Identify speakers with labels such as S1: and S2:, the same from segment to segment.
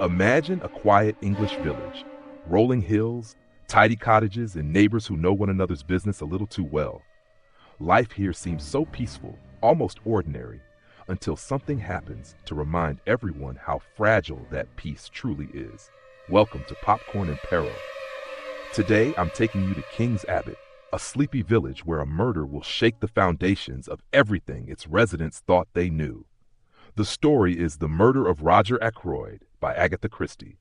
S1: Imagine a quiet English village, rolling hills, tidy cottages, and neighbors who know one another's business a little too well. Life here seems so peaceful, almost ordinary, until something happens to remind everyone how fragile that peace truly is. Welcome to Popcorn and Peril. Today, I'm taking you to King's Abbot, a sleepy village where a murder will shake the foundations of everything its residents thought they knew. The story is The Murder of Roger Ackroyd by Agatha Christie.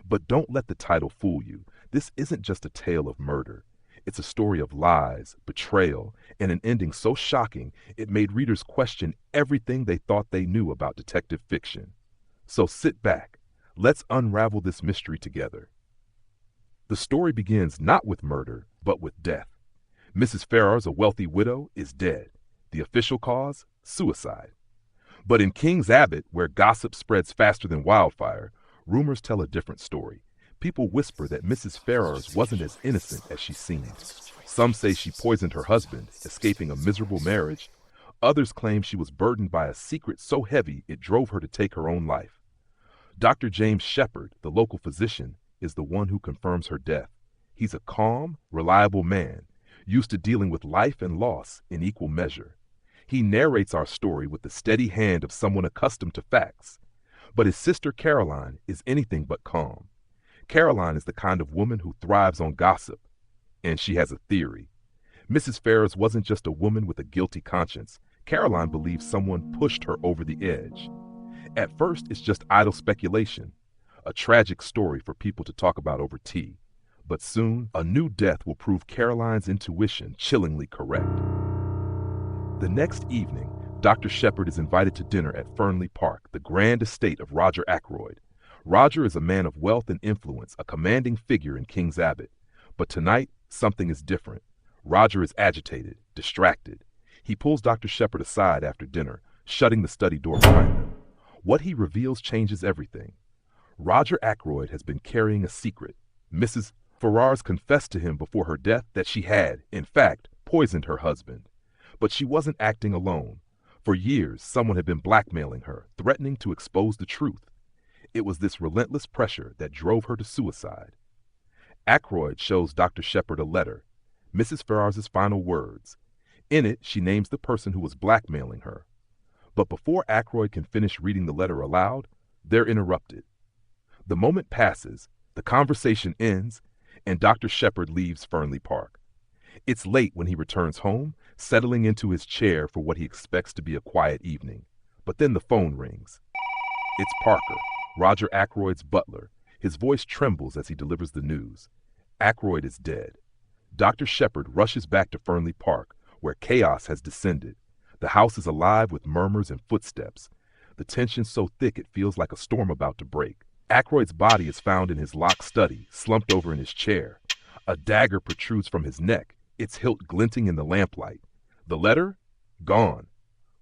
S1: But don't let the title fool you. This isn't just a tale of murder. It's a story of lies, betrayal, and an ending so shocking it made readers question everything they thought they knew about detective fiction. So sit back. Let's unravel this mystery together. The story begins not with murder, but with death. Mrs. Ferrars, a wealthy widow, is dead. The official cause? Suicide. But in King's Abbot, where gossip spreads faster than wildfire, rumors tell a different story. People whisper that Mrs. Ferrars wasn't as innocent as she seemed. Some say she poisoned her husband, escaping a miserable marriage. Others claim she was burdened by a secret so heavy it drove her to take her own life. Dr. James Shepherd, the local physician, is the one who confirms her death. He's a calm, reliable man, used to dealing with life and loss in equal measure. He narrates our story with the steady hand of someone accustomed to facts. But his sister Caroline is anything but calm. Caroline is the kind of woman who thrives on gossip, and she has a theory. Mrs. Ferrars wasn't just a woman with a guilty conscience. Caroline believes someone pushed her over the edge. At first, it's just idle speculation, a tragic story for people to talk about over tea. But soon, a new death will prove Caroline's intuition chillingly correct. The next evening, Dr. Shepherd is invited to dinner at Fernley Park, the grand estate of Roger Ackroyd. Roger is a man of wealth and influence, a commanding figure in King's Abbot. But tonight, something is different. Roger is agitated, distracted. He pulls Dr. Shepherd aside after dinner, shutting the study door behind them. What he reveals changes everything. Roger Ackroyd has been carrying a secret. Mrs. Ferrars confessed to him before her death that she had, in fact, poisoned her husband. But she wasn't acting alone. For years, someone had been blackmailing her, threatening to expose the truth. It was this relentless pressure that drove her to suicide. Ackroyd shows Dr. Shepherd a letter, Mrs. Ferrars's final words. In it, she names the person who was blackmailing her. But before Ackroyd can finish reading the letter aloud, they're interrupted. The moment passes, the conversation ends, and Dr. Shepherd leaves Fernley Park. It's late when he returns home, settling into his chair for what he expects to be a quiet evening. But then the phone rings. It's Parker, Roger Ackroyd's butler. His voice trembles as he delivers the news. Ackroyd is dead. Dr. Shepherd rushes back to Fernley Park, where chaos has descended. The house is alive with murmurs and footsteps. The tension so thick it feels like a storm about to break. Ackroyd's body is found in his locked study, slumped over in his chair. A dagger protrudes from his neck, its hilt glinting in the lamplight. The letter? Gone.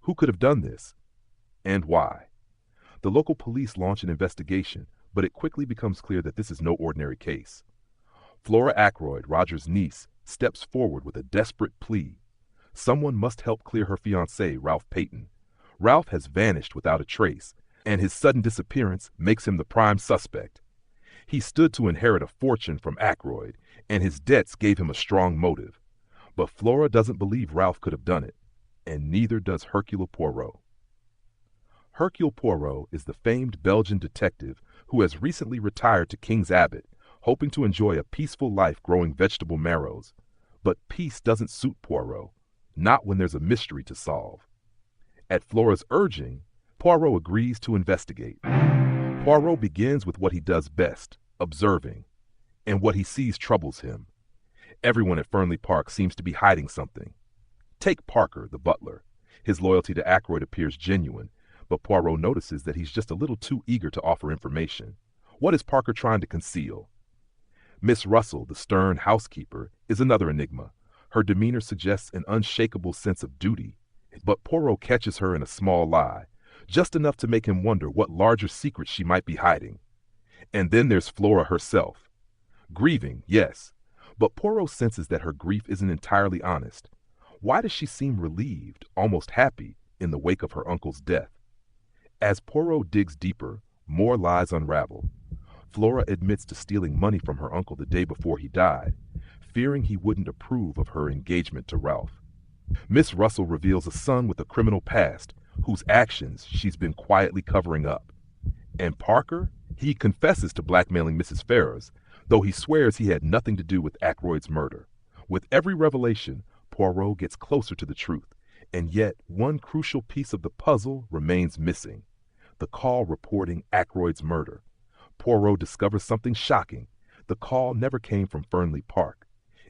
S1: Who could have done this? And why? The local police launch an investigation, but it quickly becomes clear that this is no ordinary case. Flora Ackroyd, Roger's niece, steps forward with a desperate plea. Someone must help clear her fiancé, Ralph Payton. Ralph has vanished without a trace, and his sudden disappearance makes him the prime suspect. He stood to inherit a fortune from Ackroyd, and his debts gave him a strong motive. But Flora doesn't believe Ralph could have done it, and neither does Hercule Poirot. Hercule Poirot is the famed Belgian detective who has recently retired to King's Abbot, hoping to enjoy a peaceful life growing vegetable marrows. But peace doesn't suit Poirot, not when there's a mystery to solve. At Flora's urging, Poirot agrees to investigate. Poirot begins with what he does best, observing, and what he sees troubles him. Everyone at Fernley Park seems to be hiding something. Take Parker, the butler. His loyalty to Ackroyd appears genuine, but Poirot notices that he's just a little too eager to offer information. What is Parker trying to conceal? Miss Russell, the stern housekeeper, is another enigma. Her demeanor suggests an unshakable sense of duty, but Poirot catches her in a small lie, just enough to make him wonder what larger secrets she might be hiding. And then there's Flora herself. Grieving, yes, but Poirot senses that her grief isn't entirely honest. Why does she seem relieved, almost happy, in the wake of her uncle's death? As Poirot digs deeper, more lies unravel. Flora admits to stealing money from her uncle the day before he died, fearing he wouldn't approve of her engagement to Ralph. Miss Russell reveals a son with a criminal past, whose actions she's been quietly covering up. And Parker, he confesses to blackmailing Mrs. Ferrars, though he swears he had nothing to do with Ackroyd's murder. With every revelation, Poirot gets closer to the truth, and yet one crucial piece of the puzzle remains missing: the call reporting Ackroyd's murder. Poirot discovers something shocking. The call never came from Fernley Park.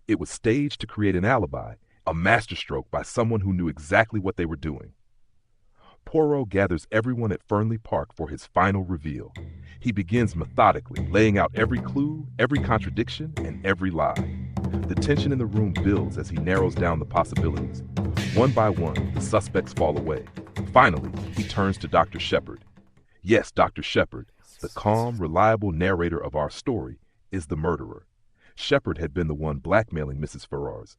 S1: It was staged to create an alibi, a masterstroke by someone who knew exactly what they were doing. Poirot gathers everyone at Fernley Park for his final reveal. He begins methodically, laying out every clue, every contradiction, and every lie. The tension in the room builds as he narrows down the possibilities. One by one, the suspects fall away. Finally, he turns to Dr. Shepard. Yes, Dr. Shepard, the calm, reliable narrator of our story, is the murderer. Shepard had been the one blackmailing Mrs. Ferrars.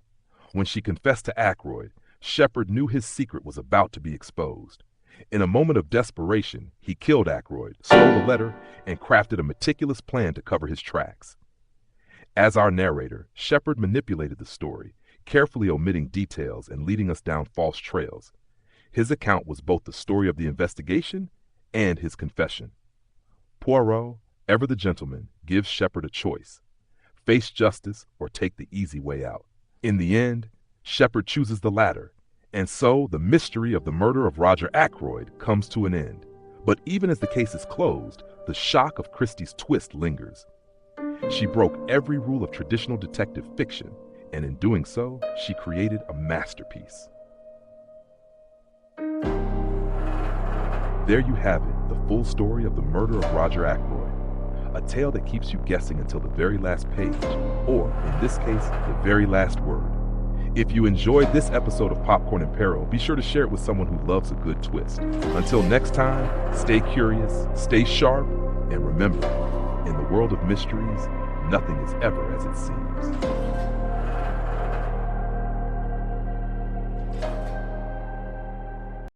S1: When she confessed to Ackroyd, Shepard knew his secret was about to be exposed. In a moment of desperation, he killed Ackroyd, stole a letter, and crafted a meticulous plan to cover his tracks. As our narrator, Shepard manipulated the story, carefully omitting details and leading us down false trails. His account was both the story of the investigation and his confession. Poirot, ever the gentleman, gives Shepard a choice: face justice or take the easy way out. In the end, Shepard chooses the latter, and so the mystery of the murder of Roger Ackroyd comes to an end. But even as the case is closed, the shock of Christie's twist lingers. She broke every rule of traditional detective fiction, and in doing so, she created a masterpiece. There you have it, the full story of the murder of Roger Ackroyd. A tale that keeps you guessing until the very last page, or, in this case, the very last word. If you enjoyed this episode of Popcorn and Peril, be sure to share it with someone who loves a good twist. Until next time, stay curious, stay sharp, and remember, in the world of mysteries, nothing is ever as it seems.